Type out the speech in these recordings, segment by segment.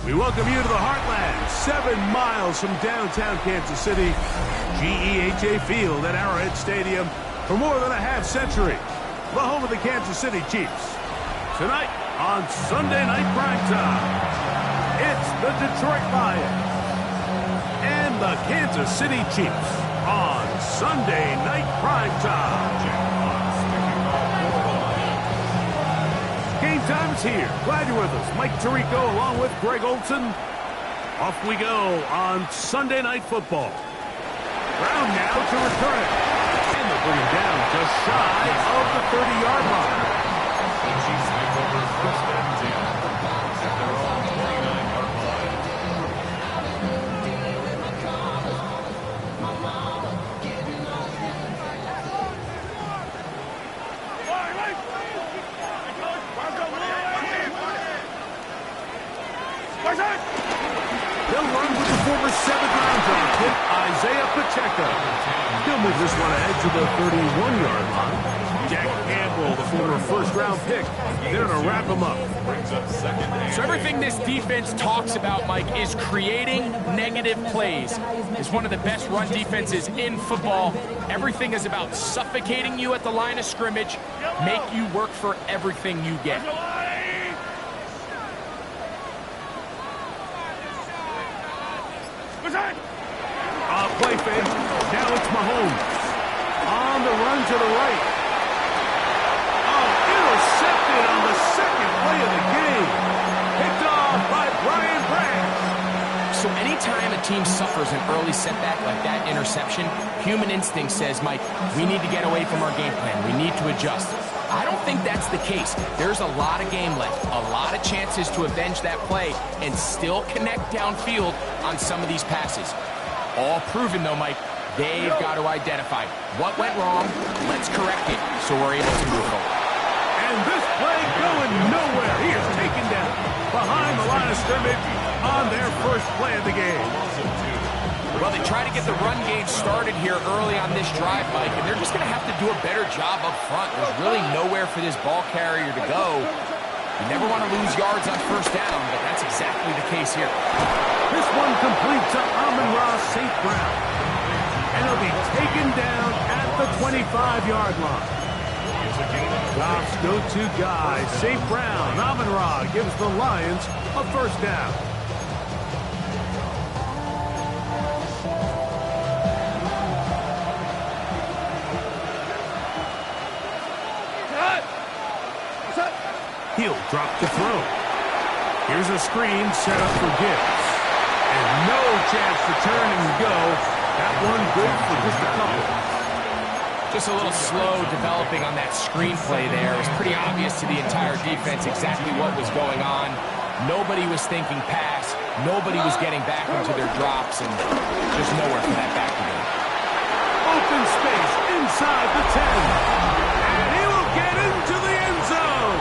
We welcome you to the Heartland, 7 miles from downtown Kansas City. GEHA Field at Arrowhead Stadium for more than a half-century. The home of the Kansas City Chiefs. Tonight on Sunday Night Primetime, it's the Detroit Lions and the Kansas City Chiefs on Sunday Night Primetime. Game time is here. Glad you're with us. Mike Tirico along with Greg Olson. Off we go on Sunday Night Football. Brown now to return it. And they'll bring him down just shy of the 30-yard line. The Chiefs take over first and 10 at their own 29-yard line. They'll run with the former 7th-round draft pick, Isaiah Pacheco. He'll move this one ahead to the 31-yard line. Jack Campbell, the former first-round pick. They're going to wrap him up. So everything this defense talks about, Mike, is creating negative plays. It's one of the best run defenses in football. Everything is about suffocating you at the line of scrimmage, make you work for everything you get. Play fake. Now it's Mahomes. On the run to the right. Oh, intercepted on the second play of the game. Picked off by Brian Branch. So anytime a team suffers an early setback like that interception, human instinct says, Mike, we need to get away from our game plan. We need to adjust. I don't think that's the case. There's a lot of game left, a lot of chances to avenge that play and still connect downfield on some of these passes. All proven, though, Mike, they've got to identify what went wrong. Let's correct it so we're able to move forward. And this play going nowhere. He is taken down behind the line of scrimmage on their first play of the game. Well, they try to get the run game started here early on this drive, Mike, and they're just going to have to do a better job up front. There's really nowhere for this ball carrier to go. You never want to lose yards on first down, but that's exactly the case here. This one complete to Amon-Ra St. Brown. And he'll be taken down at the 25-yard line. Goff's go-to guy, St. Brown. Amon-Ra gives the Lions a first down. He'll drop the throw. Here's a screen set up for Gibbs. And no chance to turn and go. That one good for just a couple. Just a little slow developing on that screenplay there. It was pretty obvious to the entire defense exactly what was going on. Nobody was thinking pass. Nobody was getting back into their drops, and just nowhere for that back to go. Open space inside the 10. And he will get into the end zone.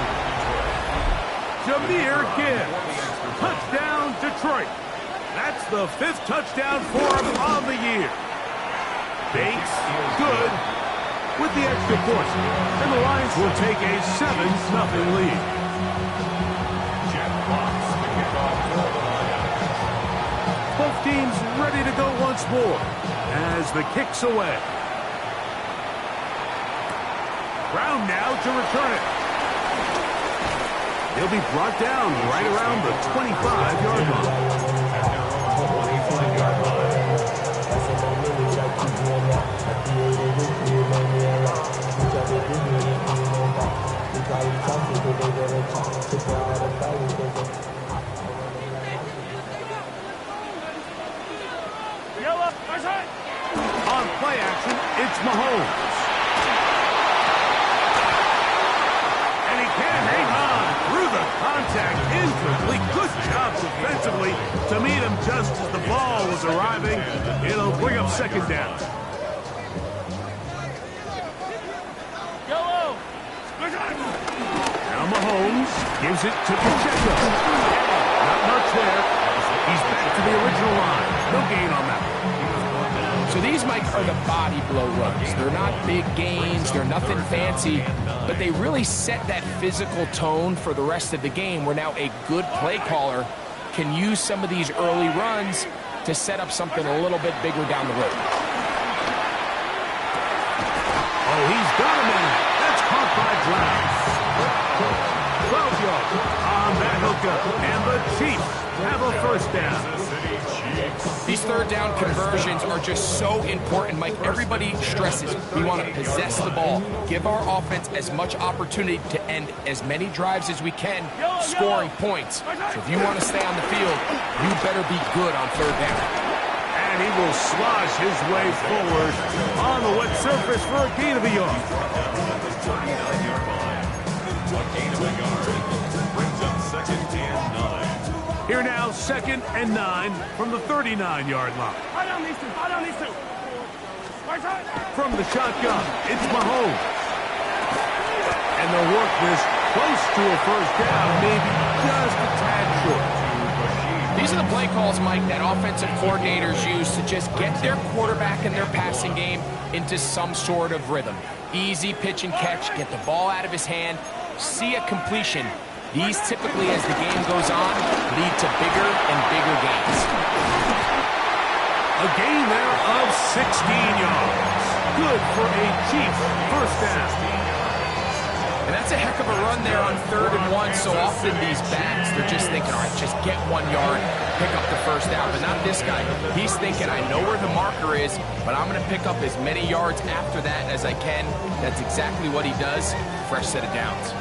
Jahmyr Gibbs. Touchdown, Detroit. That's the 5th touchdown for him on the year. Bates, good, with the extra point. And the Lions will take a 7-0 lead. Both teams ready to go once more as the kick's away. Brown now to return it. He'll be brought down right around the 25-yard line. On play action, it's Mahomes. And he can hang on through the contact. Incomplete. Good job defensively to meet him just as the ball was arriving. It'll bring up second down. Now Mahomes gives it to Pacheco. Not much there. He's back to the original line. No gain on that. So these, Mike, are the body blow runs. They're not big gains. They're nothing fancy. But they really set that physical tone for the rest of the game where now a good play caller can use some of these early runs to set up something a little bit bigger down the road. Oh, he's got him in it. That's caught by Brown. 12 yards on that hookup, and the Chiefs have a first down. These third down conversions are just so important, Mike. Everybody stresses we want to possess the ball, give our offense as much opportunity to end as many drives as we can, scoring points. So if you want to stay on the field, you better be good on third down. And he will slosh his way forward on the wet surface for a gain of a yard. Here now, 2nd and 9 from the 39-yard line. From the shotgun, it's Mahomes. And they'll work this close to a first down, maybe just a tad short. These are the play calls, Mike, that offensive coordinators use to just get their quarterback and their passing game into some sort of rhythm. Easy pitch and catch, get the ball out of his hand, see a completion. These typically, as the game goes on, lead to bigger and bigger gains. A gain there of 16 yards. Good for a Chiefs first down. And that's a heck of a run there on 3rd and 1. So often these backs, they're just thinking, all right, just get 1 yard, pick up the first down. But not this guy. He's thinking, I know where the marker is, but I'm going to pick up as many yards after that as I can. That's exactly what he does. Fresh set of downs.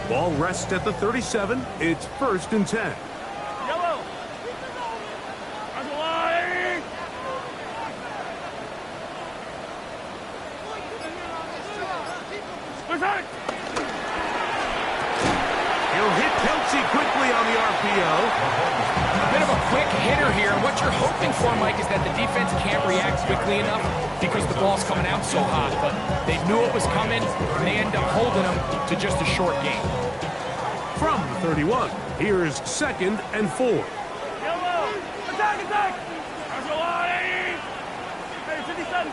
Ball rests at the 37. It's 1st and 10. Yellow. He'll hit Kelsey quickly on the RPO. A bit of a quick hitter here. And what you're hoping for, Mike, is that the defense can't react quickly enough because the ball's coming out so hot. But they knew it was coming, and they end up holding them to just a short gain. From the 31, here's 2nd and 4. Yellow. Attack, attack. Hey, 57,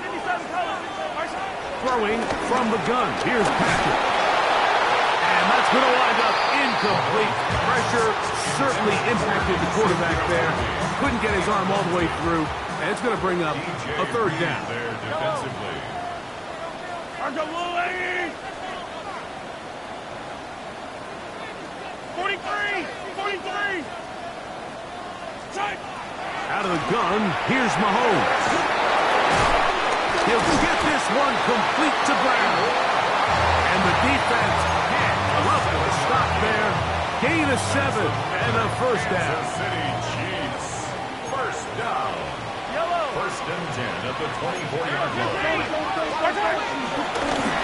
Throwing from the gun, here's Patrick. And that's going to wind up incomplete. Pressure certainly impacted the quarterback there. Couldn't get his arm all the way through, and it's going to bring up a 3rd down. There defensively. 43. Out of the gun, here's Mahomes. He'll get this one complete to Brown. And the defense can't love the stop there. Gain of 7 and a first down. Kansas City Chiefs. First down. Yellow. 1st and 10 at the 24-yard line.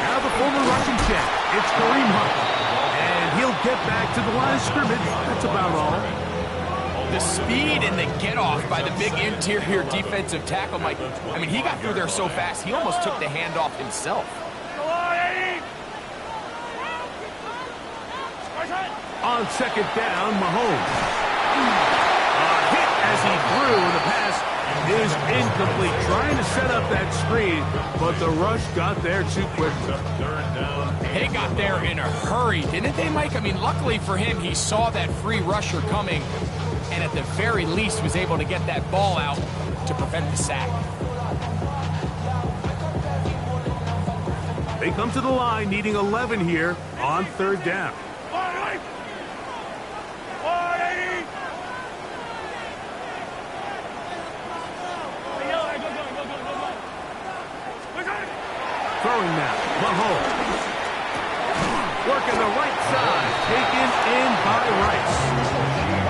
Now the former Russian check. It's Kareem Hunt. And he'll get back to the line of scrimmage. That's about all. The speed and the get-off by the big interior defensive tackle, Mike. I mean, he got through there so fast, he almost took the handoff himself. On 2nd down, Mahomes. A hit as he threw, and the pass is incomplete. Trying to set up that screen, but the rush got there too quickly. 3rd down. They got there in a hurry, didn't they, Mike? I mean, luckily for him, he saw that free rusher coming, and at the very least was able to get that ball out to prevent the sack. They come to the line needing 11 here on 3rd down. Throwing now, Mahomes. Working the right side, taken in by Rice.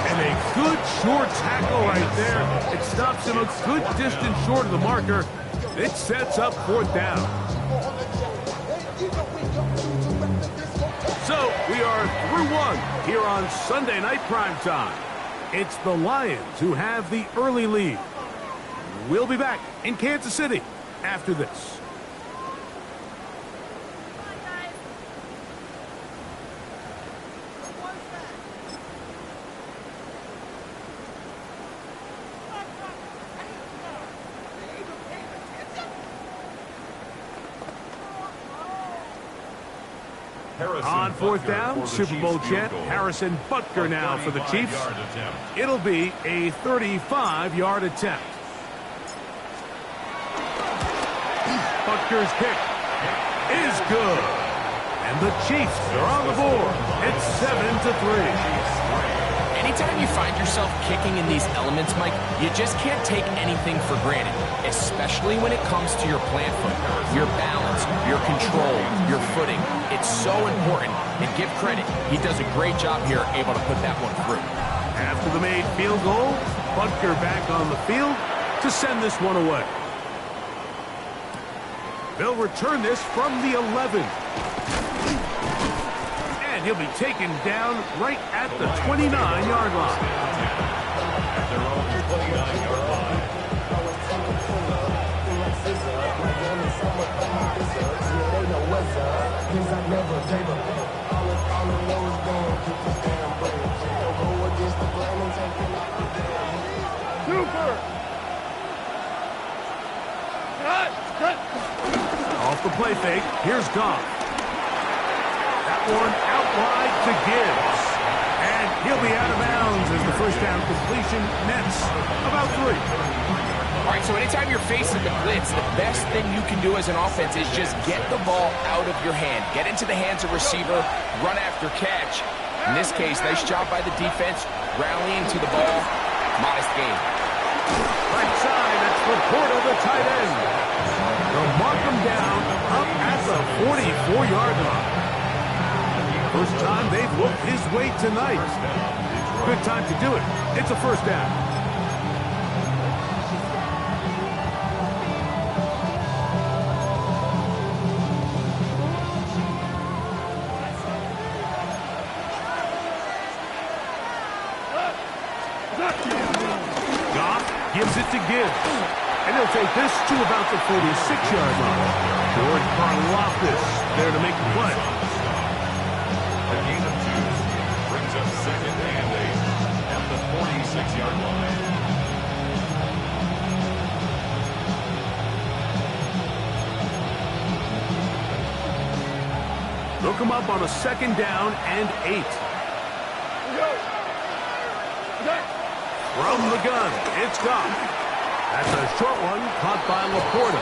And a good short tackle right there. It stops him a good distance short of the marker. It sets up 4th down. So we are through 1 here on Sunday Night Primetime. It's the Lions who have the early lead. We'll be back in Kansas City after this. On fourth down, Super Bowl champ Harrison Butker now for the Chiefs. It'll be a 35-yard attempt. Butker's kick is good. And the Chiefs are on the board. It's 7-3. Anytime you find yourself kicking in these elements, Mike, you just can't take anything for granted, especially when it comes to your plant foot, your balance, your control, your footing. It's so important, and give credit. He does a great job here, able to put that one through. After the made field goal, Butker back on the field to send this one away. They'll return this from the 11. And he'll be taken down right at the 29-yard line. At their own 29-yard line. Super. Cut. Off the play fake, here's Goff. That one out wide to Gibbs. And he'll be out of bounds as the first down completion nets about 3. All right, so anytime you're facing the blitz, the best thing you can do as an offense is just get the ball out of your hand. Get into the hands of receiver, run after catch. In this case, nice job by the defense, rallying to the ball. Modest game. Right side, that's Laporta, the tight end. They'll mark him down up at the 44-yard line. First time they've looked his way tonight. Good time to do it. It's a first down. Goff gives it to Gibbs. And he'll take this to about the 46-yard line. George Karlaftis there to make the play. A gain of 2 brings up 2nd and 8 at the 46-yard line. They'll come up on a 2nd down and 8. From the gun, it's Goff. That's a short one caught by Laporta.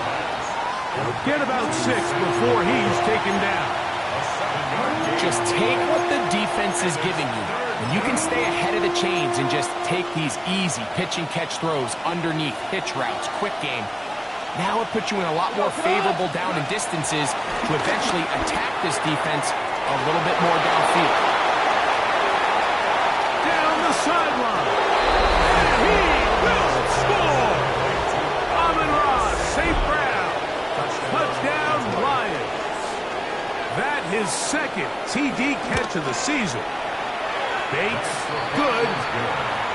He'll get about 6 before he's taken down. Just take what the defense is giving you. And you can stay ahead of the chains and just take these easy pitch and catch throws underneath, hitch routes, quick game. Now it puts you in a lot more favorable down and distances to eventually attack this defense a little bit more downfield. Down the sideline. And he will score. Amon-Ra St. Brown. Touchdown Lions. That his 2nd TD catch of the season. Bates, good,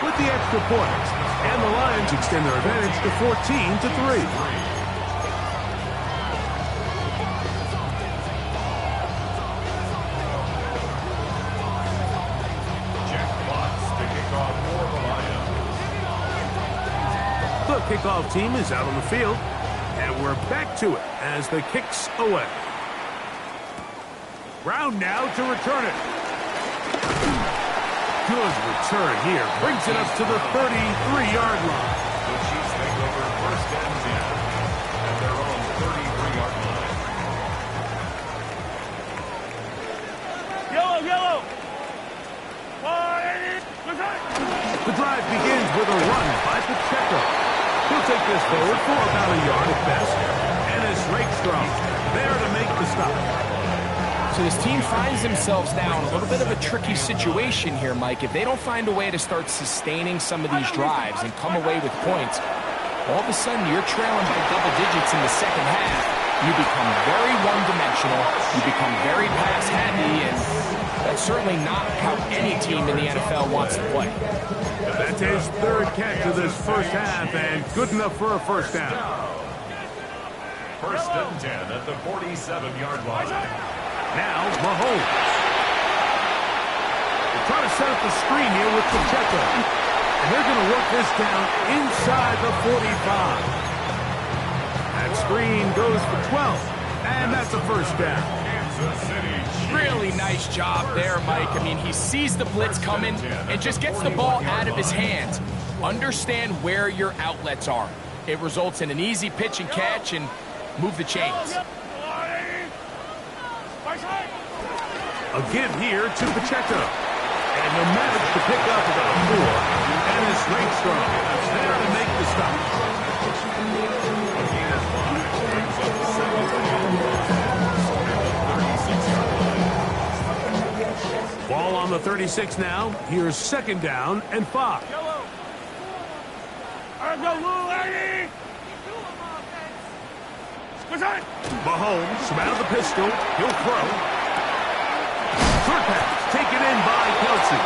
with the extra point. And the Lions extend their advantage to 14-3. The kickoff team is out on the field, and we're back to it as the kick's away. Brown now to return it. Good return here. Brings it up to the 33-yard line. The Chiefs make over 1st and 10 at their own 33-yard line. Yellow. The drive begins with a run by Pacheco. He'll take this forward for about a yard at best. And it's Rakestraw there to make the stop. So this team finds themselves now in a little bit of a tricky situation here, Mike. If they don't find a way to start sustaining some of these drives and come away with points, all of a sudden you're trailing by double digits in the second half. You become very one-dimensional. You become very pass-happy, and that's certainly not how any team in the NFL wants to play. That's his 3rd catch of this first half, and good enough for a first down. 1st and 10 at the 47-yard line. Now, Mahomes. They're trying to set up the screen here with Pacheco. And they're going to work this down inside the 45. That screen goes for 12. And that's a first down. Really nice job there, Mike. I mean, he sees the blitz coming and just gets the ball out of his hands. Understand where your outlets are. It results in an easy pitch and catch and move the chains. A give here to Pacheco. And he'll manage to pick up about 4. And his strength strong. There to make the stop. Ball on the 36 now. Here's 2nd down and 5. Mahomes from out of the pistol. He'll throw. Short pass taken in by Kelsey.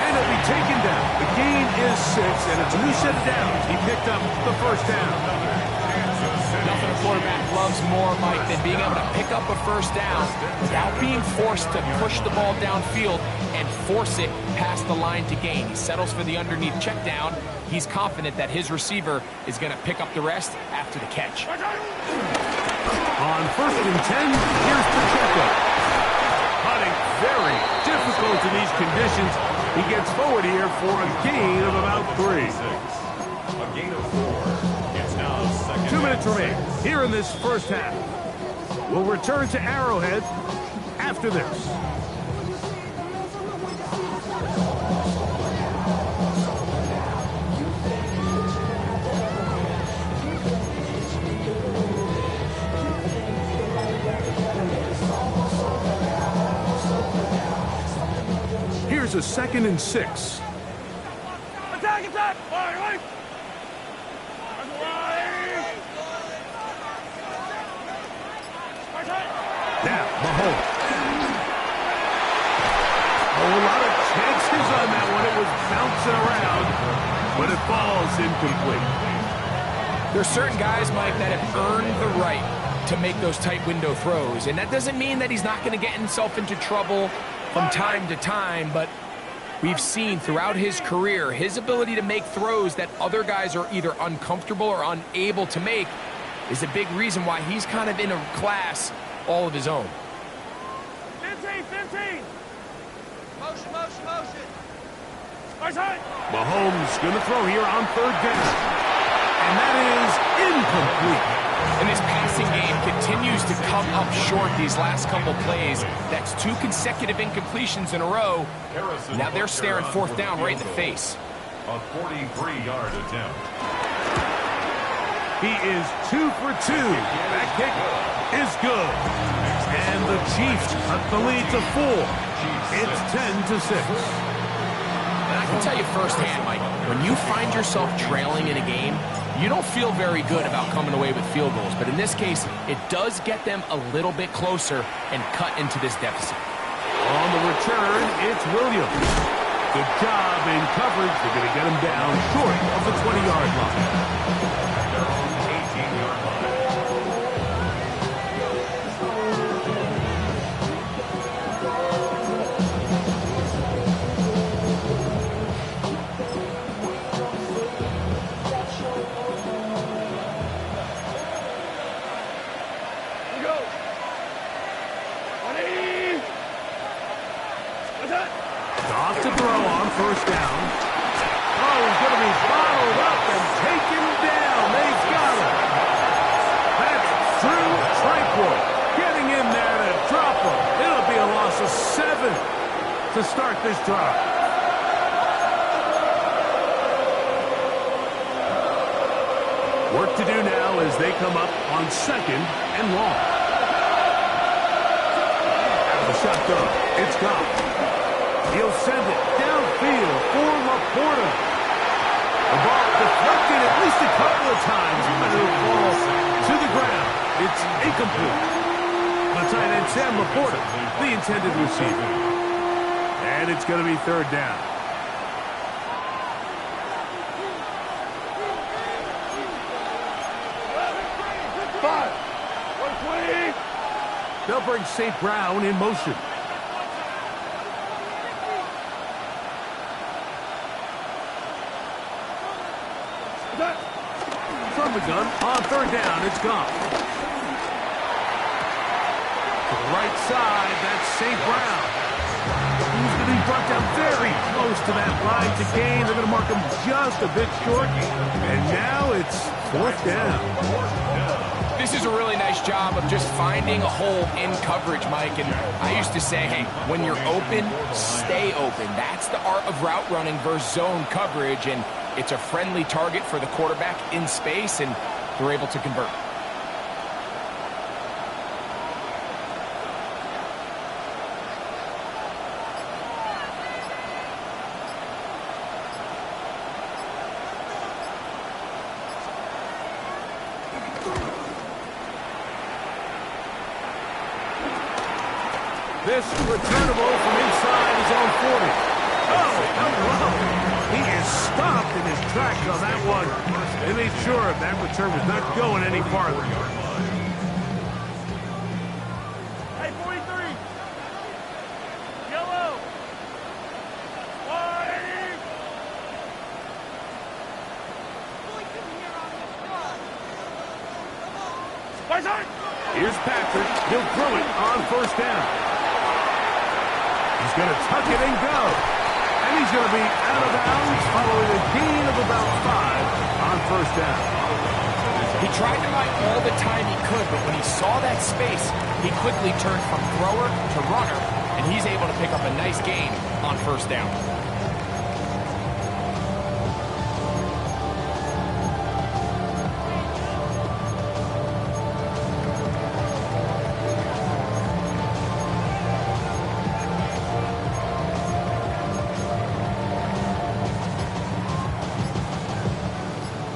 And it'll be taken down. The gain is 6, and it's a new set of downs. He picked up the 1st down. Nothing a quarterback loves more, Mike, than being able to pick up a 1st down without being forced to push the ball downfield and force it past the line to gain. He settles for the underneath check down. He's confident that his receiver is going to pick up the rest after the catch. On 1st and 10, here's Pacheco. Putting very difficult in these conditions. He gets forward here for a gain of about 3. A gain of 4. It's now 2nd. 2 minutes remain here in this 1st half. We'll return to Arrowhead after this. Here's a 2nd and 6. Attack, attack! Right. Now, Mahomes. A lot of chances on that one. It was bouncing around, but it falls incomplete. There's certain guys, Mike, that have earned the right to make those tight window throws, and that doesn't mean that he's not going to get himself into trouble from time to time, but we've seen throughout his career his ability to make throws that other guys are either uncomfortable or unable to make is a big reason why he's kind of in a class all of his own. 15. Motion. Mahomes going to throw here on 3rd down. And that is incomplete. And this passing game continues to come up short these last couple plays. That's 2 consecutive incompletions in a row. Now they're staring 4th down right in the face. A 43-yard attempt. He is 2 for 2. That kick is good. And the Chiefs cut the lead to 4. It's 10-6. And I can tell you firsthand, Mike, when you find yourself trailing in a game, you don't feel very good about coming away with field goals. But in this case, it does get them a little bit closer and cut into this deficit. On the return, it's Williams. Good job in coverage. They're going to get him down short of the 20-yard line. 18-yard line. Off to throw on 1st down. Oh, he's going to be followed up and taken down. They've got him. That's Drew Tranquil getting in there to drop him. It'll be a loss of 7 to start this drive. Work to do now as they come up on 2nd and long. Out of the shotgun, it's gone. He'll send it downfield for Laporta. The ball deflected at least a couple of times, but it'll fall to the ground. It's incomplete. The tight end, Sam Laporta, the intended receiver. And it's going to be 3rd down. They'll bring St. Brown in motion. From the gun, on 3rd down, it's gone. To the right side, that's St. Brown. He's going to be brought down very close to that line to gain. They're going to mark him just a bit short. And now it's 4th down. This is a really nice job of just finding a hole in coverage, Mike. And I used to say, hey, when you're open, stay open. That's the art of route running versus zone coverage. And it's a friendly target for the quarterback in space, and they're able to convert. This returnable from inside his own 40. Oh, hello. He is stopped in his tracks on that one. They made sure that return was not going any farther. Hey, 43. Yellow. 180. Right side. Here's Patrick. He'll throw it on 1st down. He's going to tuck it and go. And he's going to be out of bounds following a gain of about 5 on 1st down. He tried to buy all the time he could, but when he saw that space, he quickly turned from thrower to runner, and he's able to pick up a nice gain on 1st down.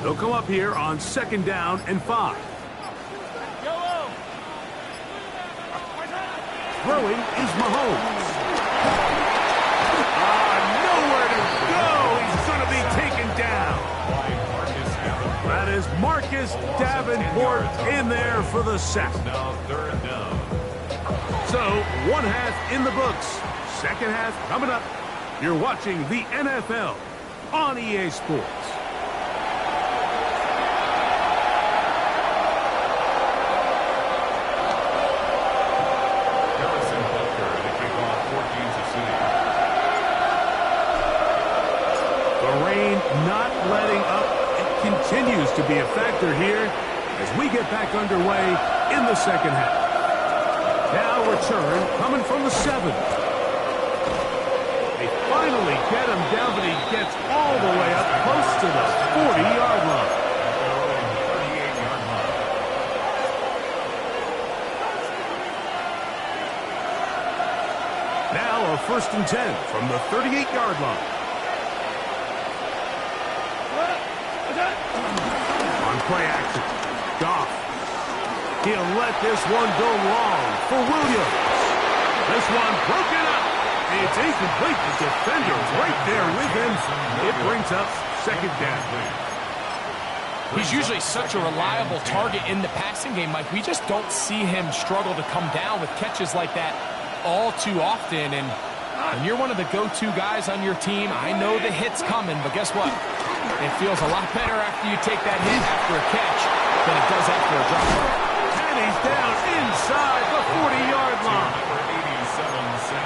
They'll come up here on 2nd down and 5. Yellow. Throwing is Mahomes. Nowhere to go. He's going to be taken down. That is Marcus Davenport in there for the sack. Now 3rd down. So, 1 half in the books. 2nd half coming up. You're watching the NFL on EA Sports. Not letting up. It continues to be a factor here as we get back underway in the 2nd half. Now return coming from the 7. They finally get him down, but he gets all the way up close to the 40-yard line. 38-yard line. Now a 1st and 10 from the 38-yard line. On play action, Goff. He'll let this one go long for Williams. This one broken up. It's incomplete. The defender's right there with him. It brings up 2nd down. He's usually such a reliable target in the passing game, Mike. We just don't see him struggle to come down with catches like that all too often. And when you're one of the go-to guys on your team, I know the hit's coming, but guess what? It feels a lot better after you take that hit after a catch than it does after a drop. And he's down inside the 40-yard line.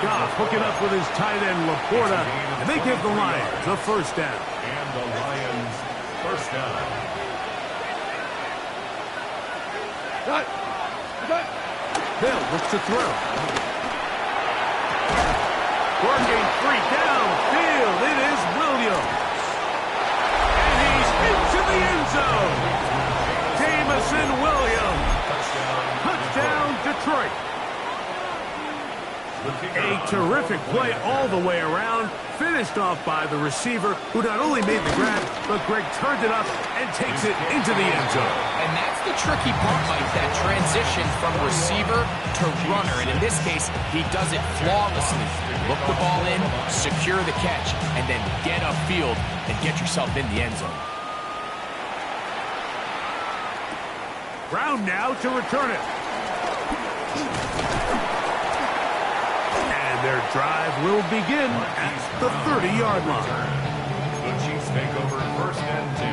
Goff hooking up with his tight end, Laporta, and they give the Lions a 1st down. And the Lions 1st down. Hill looks to throw. Working 3 downfield. It is Williams. Into the end zone. Jamison Williams. Touchdown, Detroit. A terrific play all the way around. Finished off by the receiver, who not only made the grab, but Greg turned it up and takes it into the end zone. And that's the tricky part, Mike, that transition from receiver to runner. And in this case, he does it flawlessly. Look the ball in, secure the catch, and then get upfield and get yourself in the end zone. Brown now to return it. And their drive will begin at the 30-yard line. The Chiefs take over 1st and 10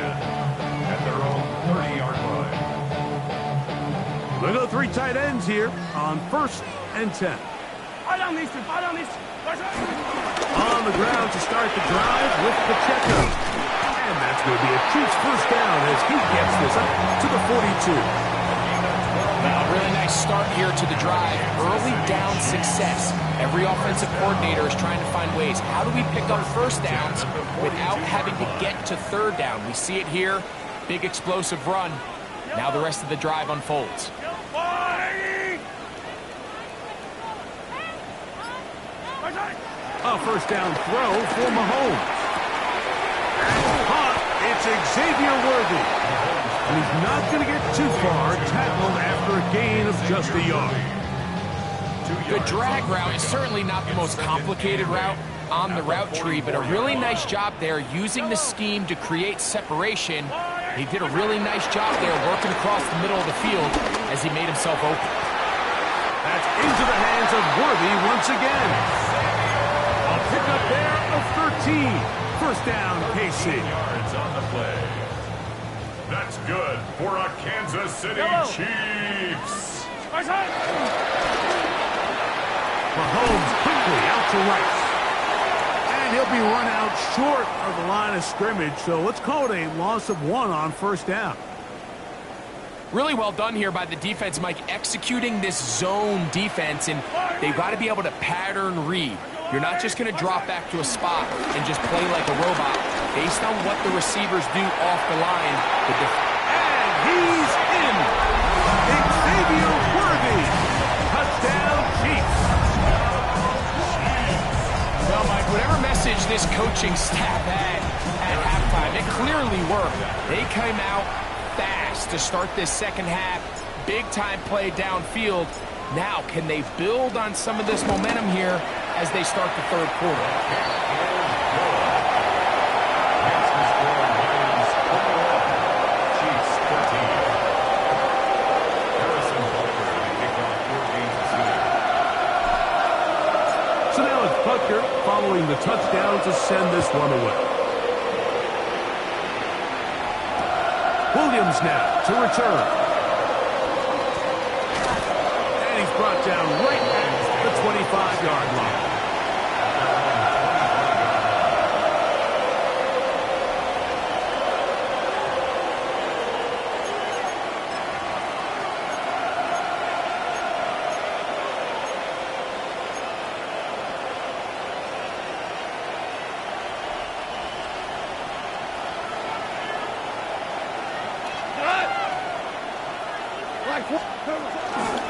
at their own 30-yard line. We'll go 3 tight ends here on 1st and 10. Fight on these two. Fight on these two. On the ground to start the drive with Pacheco. And that's going to be a Chiefs first down as he gets this up to the 42. Now, a really nice start here to the drive. Early down success. Every offensive coordinator is trying to find ways. How do we pick up first downs without having to get to 3rd down? We see it here. Big explosive run. Now the rest of the drive unfolds. A first down throw for Mahomes. Caught. It's Xavier Worthy. And he's not going to get too far, tackled after a gain of just a yard. The drag route is certainly not the most complicated route on the route tree, but a really nice job there using the scheme to create separation. He did a really nice job there working across the middle of the field as he made himself open. That's into the hands of Worthy once again. A pickup there of 13. First down, KC. Yards on the play. That's good for a Kansas City Chiefs. Mahomes quickly out to Rice. And he'll be run out short of the line of scrimmage, so let's call it a loss of 1 on first down. Really well done here by the defense, Mike, executing this zone defense, and they've got to be able to pattern read. You're not just going to drop back to a spot and just play like a robot. Based on what the receivers do off the line, and he's in! Xavier Worthy! Touchdown, Chiefs! Well, Mike, whatever message this coaching staff had at halftime, it clearly worked. They came out fast to start this second half. Big-time play downfield. Now, can they build on some of this momentum here as they start the 3rd quarter? So now it's Butker following the touchdown to send this one away. Williams now to return. And he's brought down right at the 25-yard line.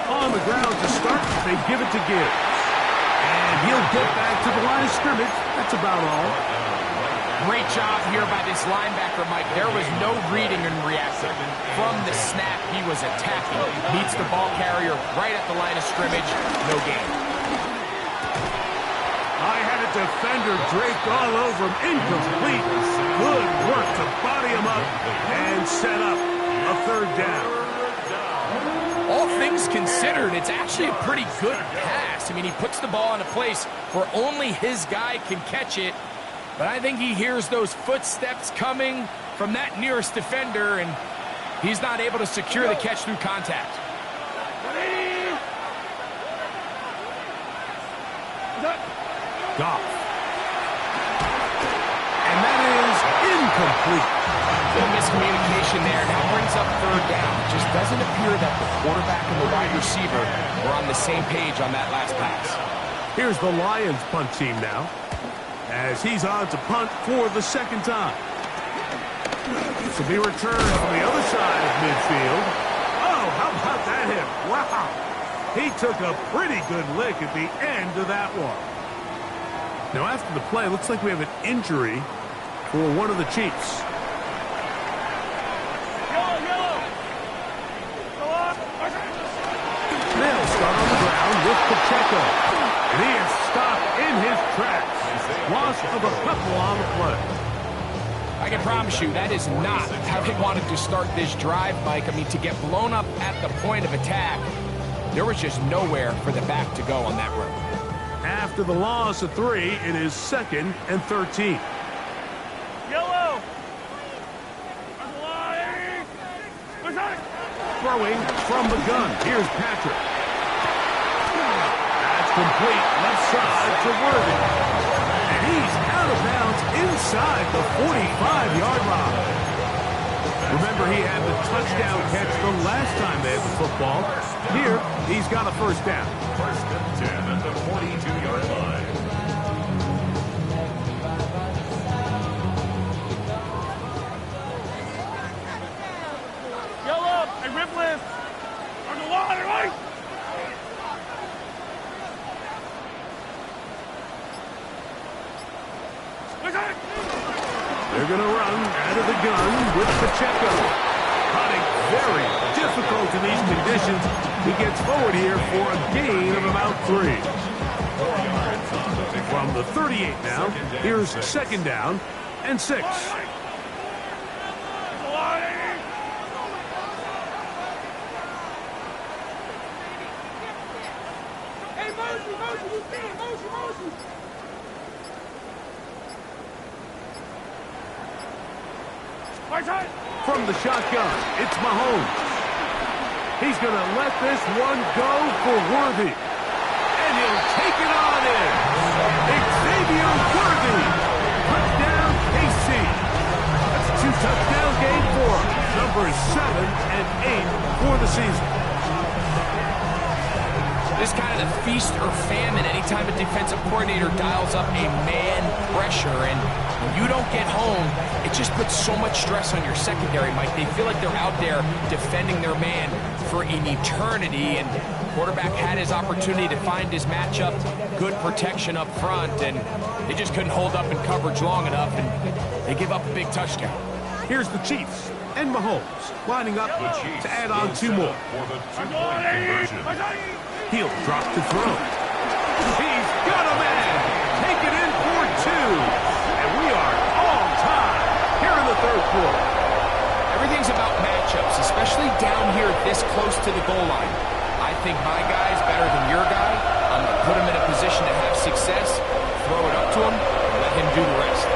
On the ground to start, they give it to Gibbs. And he'll get back to the line of scrimmage. That's about all. Great job here by this linebacker, Mike. There was no reading and reacting. From the snap, he was attacking. Meets the ball carrier right at the line of scrimmage. No gain. I had a defender draped all over him. Incomplete. Good work to body him up and set up a 3rd down. All things considered, it's actually a pretty good pass. I mean, he puts the ball in a place where only his guy can catch it. But I think he hears those footsteps coming from that nearest defender, and he's not able to secure the catch through contact. Goff. And that is incomplete. Little miscommunication there. Now brings up 3rd down. It just doesn't appear that the quarterback and the wide receiver were on the same page on that last pass. Here's the Lions punt team now, as he's on to punt for the 2nd time. This will be returned from the other side of midfield. Oh, how about that hit? Wow. He took a pretty good lick at the end of that one. Now, after the play, it looks like we have an injury for one of the Chiefs. They'll start on the ground with Pacheco. And he is stopped in his tracks. Loss of a couple on the play. I can promise you that is not how they wanted to start this drive, Mike. I mean, to get blown up at the point of attack, there was just nowhere for the back to go on that road. After the loss of 3, it is 2nd and 13. throwing from the gun. Here's Patrick. That's complete left side to Worthy. And he's out of bounds inside the 45-yard line. Remember, he had the touchdown catch the last time they had the football. Here, he's got a first down. First and 10 at the 42-yard line. Yellow, a rip lift. On the water, right? They're going to run out of the gun with Pacheco. Hunting very difficult in these conditions. He gets forward here for a gain of about 3. From the 38 now, here's second down and 6. Hey, motion, you see it, motion. From the shotgun, it's Mahomes. He's going to let this one go for Worthy. And he'll take it on in. Xavier Worthy. Touchdown, KC. That's a 2-touchdown game for him. Numbers 7 and 8 for the season. This kind of the feast or famine anytime a defensive coordinator dials up a man pressure. And when you don't get home, it just puts so much stress on your secondary, Mike. They feel like they're out there defending their man for an eternity. And quarterback had his opportunity to find his matchup, good protection up front, and they just couldn't hold up in coverage long enough, and they give up a big touchdown. Here's the Chiefs and Mahomes lining up to add on 2 more. For the 2-point conversion. He'll drop to throw. He's got a man. Take it in for 2. And we are all tied here in the third quarter. Everything's about matchups, especially down here this close to the goal line. I think my guy's better than your guy. I'm going to put him in a position to have success, throw it up to him, and let him do the rest.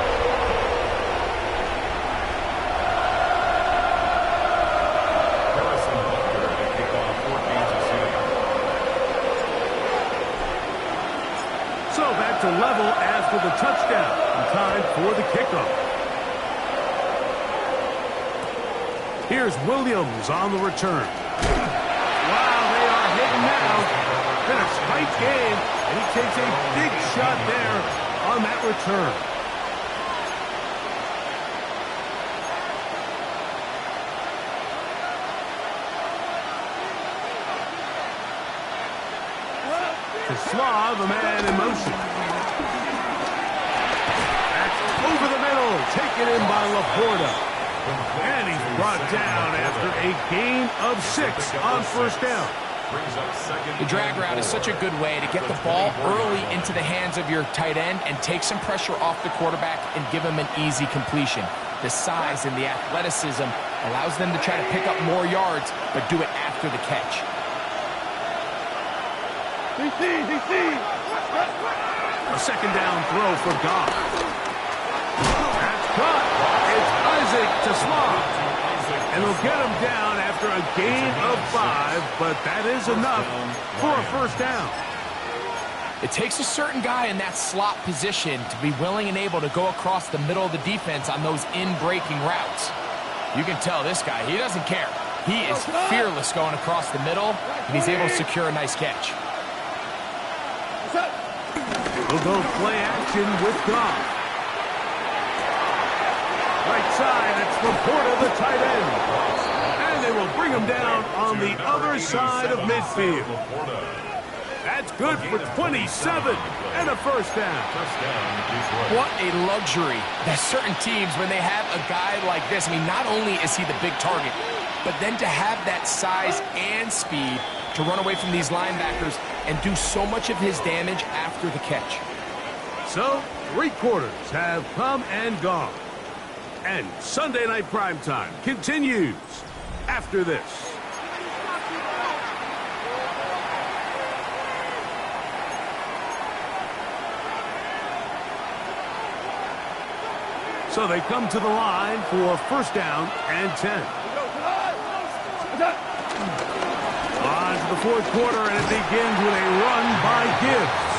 To level after the touchdown. In time for the kickoff. Here's Williams on the return. Wow, they are hitting now. Been a tight game, and he takes a big shot there on that return. To Slav, a man in motion. Over the middle, taken in by Laporta. And he's brought down after a gain of 6 on first down. The drag route is such a good way to get the ball early into the hands of your tight end and take some pressure off the quarterback and give him an easy completion. The size and the athleticism allows them to try to pick up more yards, but do it after the catch. A second down throw for Goff. That's caught. It's Isaac to Slav. And they'll get him down after a gain of 5, but that is enough for a first down. It takes a certain guy in that slot position to be willing and able to go across the middle of the defense on those in-breaking routes. You can tell this guy, he doesn't care. He is fearless going across the middle, and he's able to secure a nice catch. We'll go play action with Goff. Right side, it's Laporta, the tight end. And they will bring him down on the other side of midfield. That's good for 27 and a first down. What a luxury that certain teams, when they have a guy like this, I mean, not only is he the big target, but then to have that size and speed to run away from these linebackers and do so much of his damage after the catch. So, 3 quarters have come and gone. And Sunday Night Primetime continues after this. So they come to the line for first down and 10. the fourth quarter, and it begins with a run by Gibbs.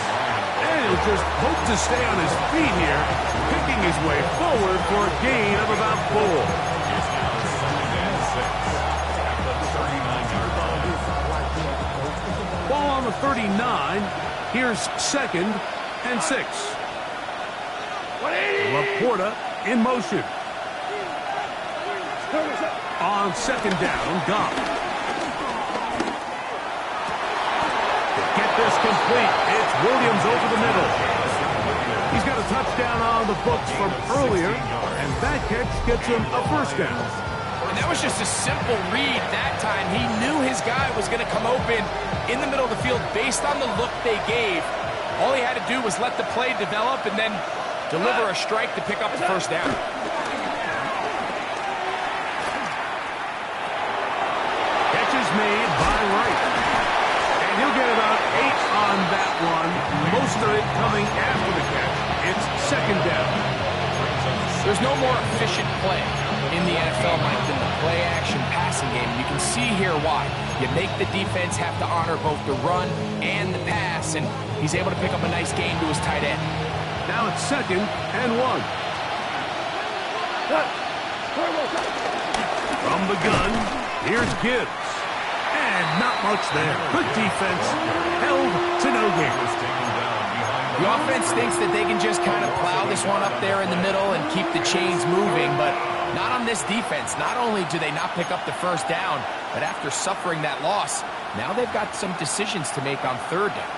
And he'll just hope to stay on his feet here, picking his way forward for a gain of about 4. It's now 2nd and 6 at the 39-yard line. Ball on the 39. Here's 2nd and 6. Laporta in motion. On 2nd down, Goff. Get this complete. It's Williams over the middle. He's got a touchdown on the books from earlier, and that catch gets him a first down. And that was just a simple read that time. He knew his guy was going to come open in the middle of the field based on the look they gave. All he had to do was let the play develop and then deliver a strike to pick up the first down. Catch is made by Wright. And he'll get about 8 on that one. Most of it coming after the catch. It's 2nd down. There's no more efficient play in the NFL, Mike, than the play-action passing game. You can see here why. You make the defense have to honor both the run and the pass, and he's able to pick up a nice gain to his tight end. Now it's 2nd and 1. From the gun, here's Gibbs. And not much there. Good defense, held to no gain. The offense thinks that they can just kind of plow this one up there in the middle and keep the chains moving, but not on this defense. Not only do they not pick up the first down, but after suffering that loss, now they've got some decisions to make on 3rd down.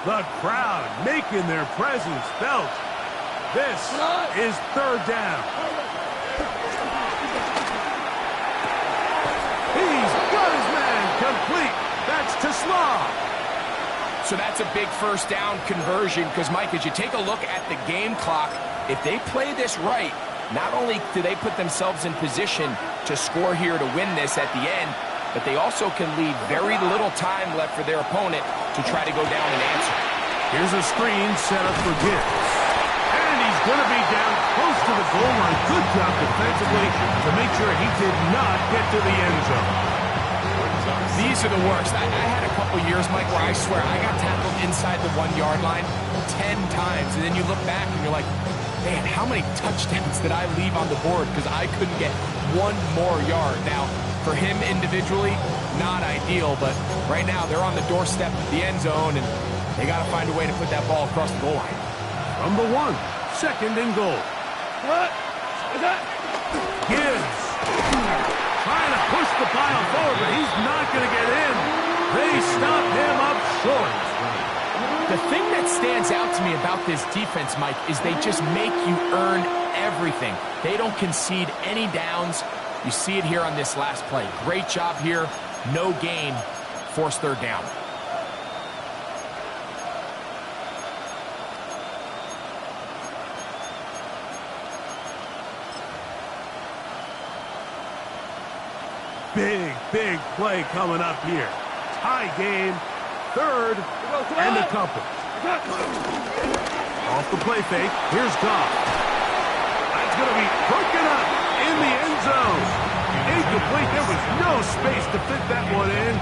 The crowd making their presence felt. This is 3rd down. He's got his man complete. That's to Slaw. So that's a big first down conversion because, Mike, as you take a look at the game clock, if they play this right, not only do they put themselves in position to score here to win this at the end, but they also can leave very little time left for their opponent to try to go down and answer. Here's a screen set up for Gibbs. And he's going to be down close to the goal line. Good job defensively to make sure he did not get to the end zone. These are the worst. I had a couple years, Mike, where I swear I got tackled inside the 1-yard line 10 times. And then you look back and you're like, man, how many touchdowns did I leave on the board because I couldn't get one more yard? Now, for him individually, not ideal, but right now they're on the doorstep of the end zone, and they got to find a way to put that ball across the goal line. From the 1, 2nd and goal. Gibbs trying to push the pile forward, but he's not going to get in. They stop him up short. The thing that stands out to me about this defense, Mike, is they just make you earn everything. They don't concede any downs. You see it here on this last play. Great job here. No gain. Forced 3rd down. Big play coming up here. Tie game, 3rd and a couple. Off the play fake, here's Goff. That's going to be broken up in the end zone. Incomplete, there was no space to fit that one in.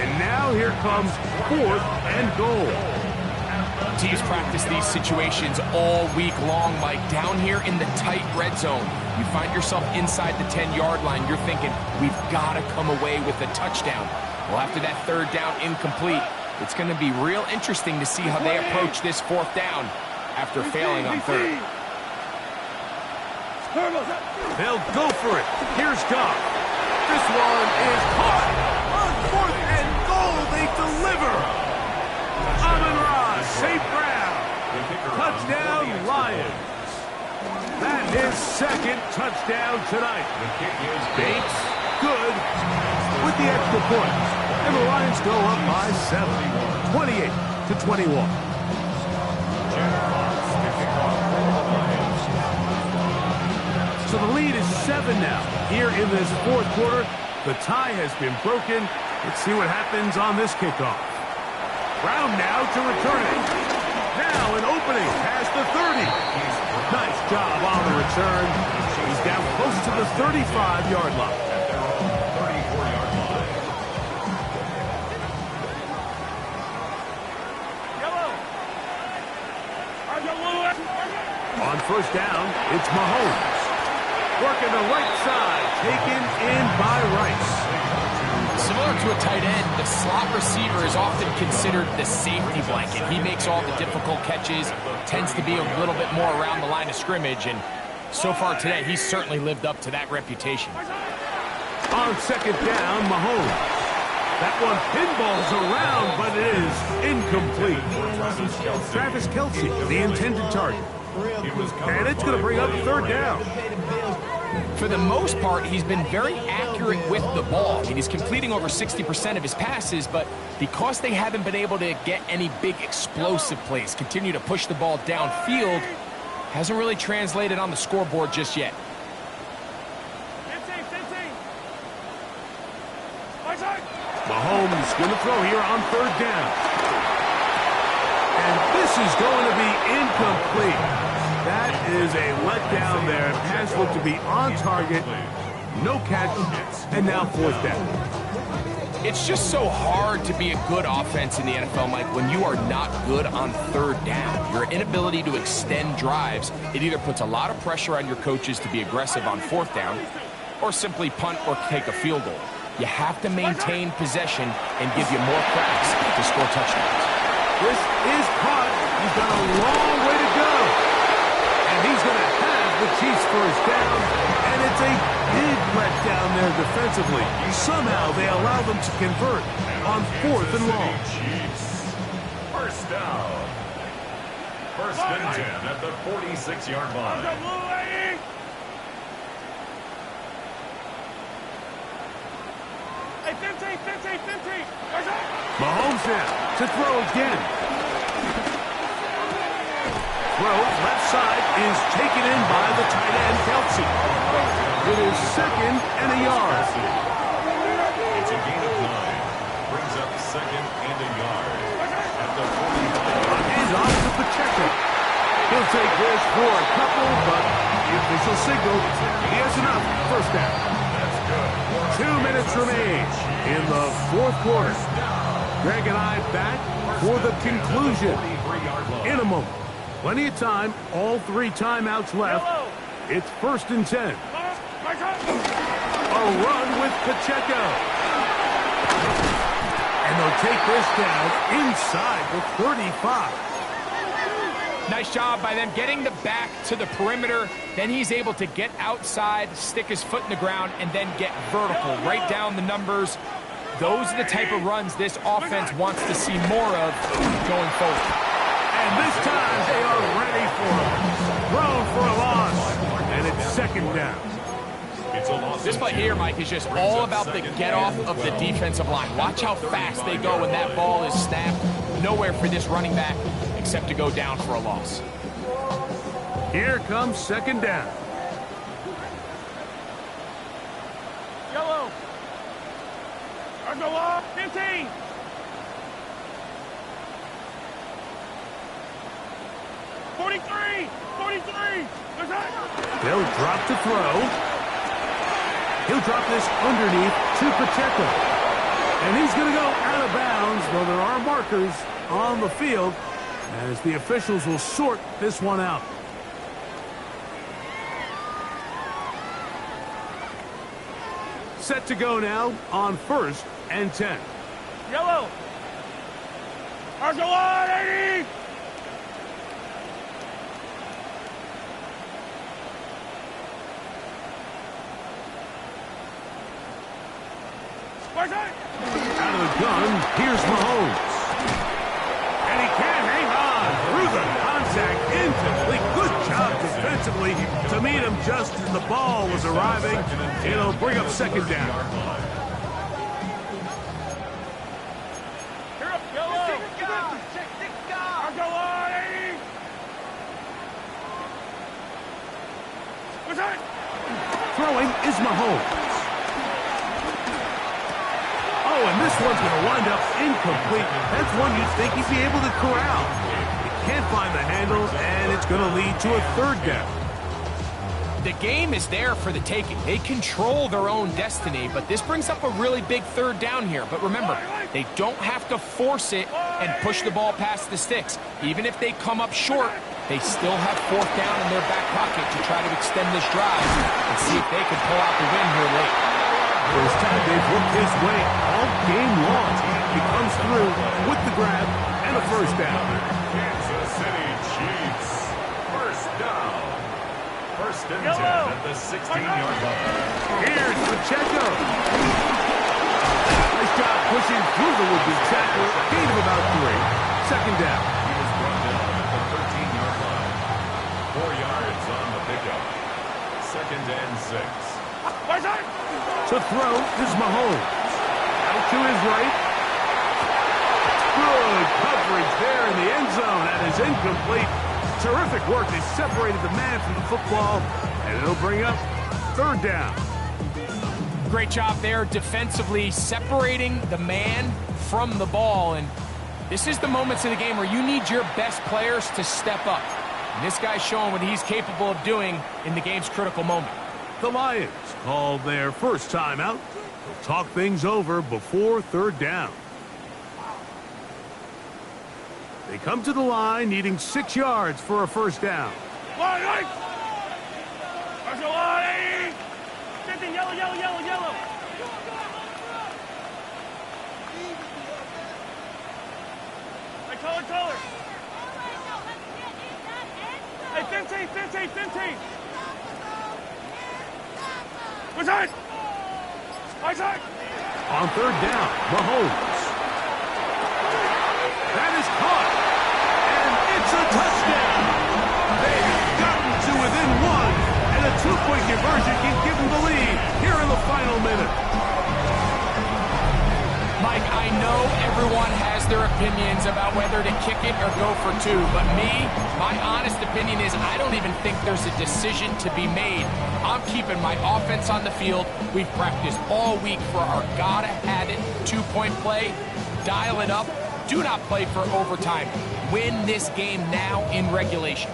And now here comes 4th and goal. Teams practice these situations all week long, Mike. Down here in the tight red zone, you find yourself inside the 10-yard line. You're thinking, we've got to come away with a touchdown. Well, after that 3rd down incomplete, it's going to be real interesting to see how they approach this 4th down after failing on 3rd. They'll go for it. Here's Goff. This one is caught. On 4th and goal, they deliver. Amon-Ra, safe ground. Touchdown, Lions. That is 2nd touchdown tonight. Bates, good, with the extra point. And the Lions go up by 7, 28-21. So the lead is 7 now. Here in this 4th quarter, the tie has been broken. Let's see what happens on this kickoff. Brown now to return it. Now an opening past the 30. Nice job on the return. He's down close to the 35-yard line. At their own 34-yard line. On first down, it's Mahomes. Working the right side, taken in by Rice. Similar to a tight end, the slot receiver is often considered the safety blanket. He makes all the difficult catches, tends to be a little bit more around the line of scrimmage, and so far today, he's certainly lived up to that reputation. On second down, Mahomes. That one pinballs around, but it is incomplete. Travis Kelce, the intended target. And it's going to bring up third down. For the most part, he's been very accurate with the ball. I mean, he's completing over 60% of his passes, but because they haven't been able to get any big explosive plays, continue to push the ball downfield, hasn't really translated on the scoreboard just yet. Mahomes going to throw here on third down. And this is going to be incomplete. That is a letdown there. Pass looked to be on target. No catch. And now fourth down. It's just so hard to be a good offense in the NFL, Mike, when you are not good on third down. Your inability to extend drives, it either puts a lot of pressure on your coaches to be aggressive on fourth down or simply punt or take a field goal. You have to maintain possession and give you more cracks to score touchdowns. This is caught. He's got a long way to go. And he's going to have the Chiefs first down. And it's a big letdown there defensively. Somehow they allow them to convert on fourth and long. First down. First and 10 at the 46-yard line. Mahomes now to throw again. Throw left side is taken in by the tight end, Kelce. It is second and a yard. It's a gain of 9. Brings up second and a yard. At the 45. Hand off to Pacheco. He'll take this for a couple, but the official signal, he has enough. First down. That's good. 2 minutes remain in the fourth quarter. Greg and I back for the conclusion. In a moment. Plenty of time. All 3 timeouts left. It's first and 10. A run with Pacheco. And they'll take this down inside the 35. Nice job by them getting the back to the perimeter. Then he's able to get outside, stick his foot in the ground, and then get vertical, right down the numbers. Those are the type of runs this offense wants to see more of going forward. And this time they are ready for it. Thrown for a loss. And it's second down. This play here, Mike, is just all about the get-off of the defensive line. Watch how fast they go when that ball is snapped. Nowhere for this running back except to go down for a loss. Here comes second down. Yellow. Argola, 15. They'll drop to throw. He'll drop this underneath to Pacheco. And he's going to go out of bounds, though there are markers on the field, as the officials will sort this one out. Set to go now on first and 10. Yellow. Argola, 80. Out of the gun, here's Mahomes. And he can hang on through the contact, incomplete. Good job defensively to meet him just as the ball was arriving. It'll bring up second down. Throwing is Mahomes. Oh, and this one's going to wind up incomplete. That's one you'd think he'd be able to corral. He can't find the handle, and it's going to lead to a third down. The game is there for the taking. They control their own destiny, but this brings up a really big third down here. But remember, they don't have to force it and push the ball past the sticks. Even if they come up short, they still have fourth down in their back pocket to try to extend this drive and see if they can pull out the win here late. First time they've worked his way all game long. He comes through with the grab and a first down. Kansas City Chiefs. First down. First and 10 at the 16-yard line. Here's Pacheco. Nice job pushing through the would-be tackle. Gain of about 3. Second down. He was brought down at the 13-yard line. 4 yards on the pickup. Second and 6. To throw is Mahomes. Out to his right. Good coverage there in the end zone. That is incomplete. Terrific work. They separated the man from the football, and it'll bring up third down. Great job there defensively, separating the man from the ball. And this is the moments of the game where you need your best players to step up. And this guy's showing what he's capable of doing in the game's critical moment. The Lions called their first timeout. They'll talk things over before third down. They come to the line needing 6 yards for a first down. Line! There's a line! Something yellow, yellow, yellow, yellow. Hey, taller. Hey, 15. What's that? On third down, Mahomes. That is caught. And it's a touchdown. They've gotten to within 1. And a 2-point conversion can give them the lead here in the final minute. Mike, I know everyone has their opinions about whether to kick it or go for 2, but my honest opinion is I don't even think there's a decision to be made. I'm keeping my offense on the field. We've practiced all week for our gotta-have-it 2-point play. Dial it up. Do not play for overtime. Win this game now in regulation.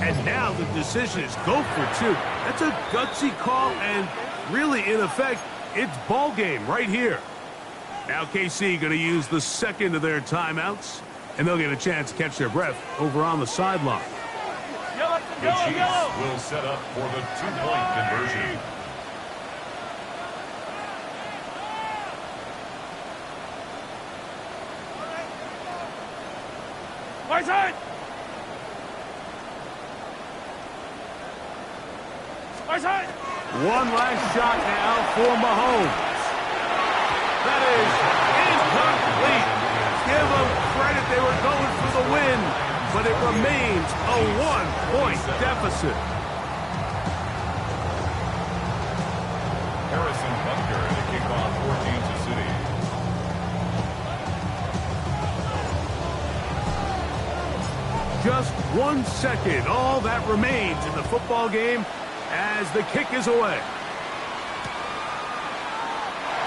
And now the decision is go for 2. That's a gutsy call, and really, in effect, it's ball game right here. Now KC going to use the second of their timeouts, and they'll get a chance to catch their breath over on the sideline. The Chiefs will set up for the 2-point conversion. Right side! One last shot now for Mahomes. That is incomplete. Give them credit. They were going for the win, but it remains a 1-point deficit. Harrison Butker to kick off for Kansas City. Just 1 second. All that remains in the football game as the kick is away.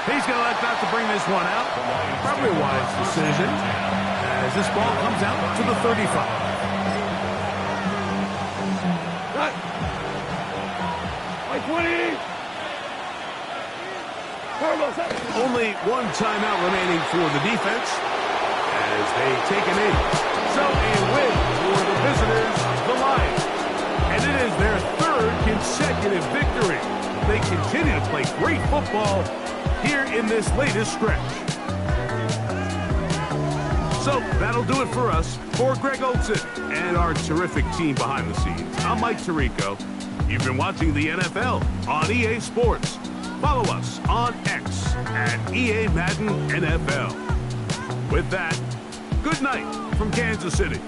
He's going to elect not to bring this one out. Probably a wise decision as this ball comes out to the 35. Like 20. Only 1 timeout remaining for the defense as they take an 8. So a win for the visitors, the Lions. And it is their 3rd consecutive victory. They continue to play great football here in this latest stretch. So that'll do it for us. For Greg Olson and our terrific team behind the scenes, I'm Mike Tirico. You've been watching the NFL on EA Sports. Follow us on X at EA Madden NFL. With that, good night from Kansas City.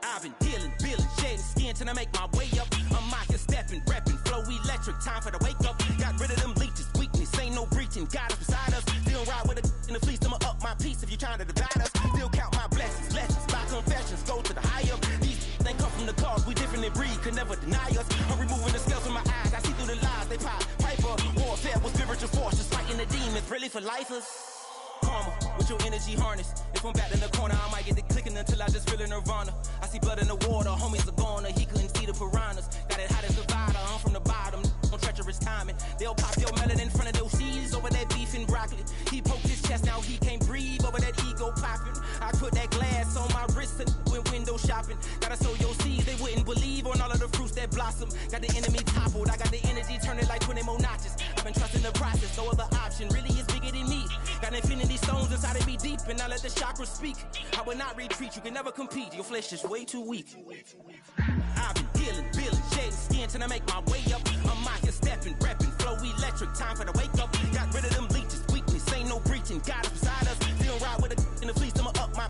I've been dealing, shedding skin till I make my way up. I'm out here stepping, repping, flow electric, time for the wake up. Got rid of them leeches, weakness, ain't no breaching. God is beside us, still ride with a in the fleece. I'ma up my piece if you trying to divide us. Still count my blessings, lessons, by confessions, go to the higher. These they come from the cause, we different in breed, could never deny us. I'm removing the scales from my eyes, I see through the lies, they pop. Piper, warfare with spiritual forces, fighting the demons, really for lifers. Karma, with your energy harness. If I'm back in the corner, I might get the clicking until I just feel a nirvana. I see blood in the water, homies are gone, he couldn't see the piranhas. Got it hot as a divider, I'm from the bottom, on treacherous timing. They'll pop your melon in front of those seeds over that beef and broccoli. He poked his chest, now he can't breathe over that ego popping. I put that glass on my wrist and went window shopping. Gotta sow your seeds, they wouldn't believe on all of the fruits that blossom. Got the enemy toppled, I got the energy turning like 20 more notches. I've been trusting the process, no other option really is bigger than me. Got infinity stones inside of me deep, and I let the chakras speak. I will not retreat, you can never compete, your flesh is way too weak. I've been dealing, shedding skin till I make my way up. I'm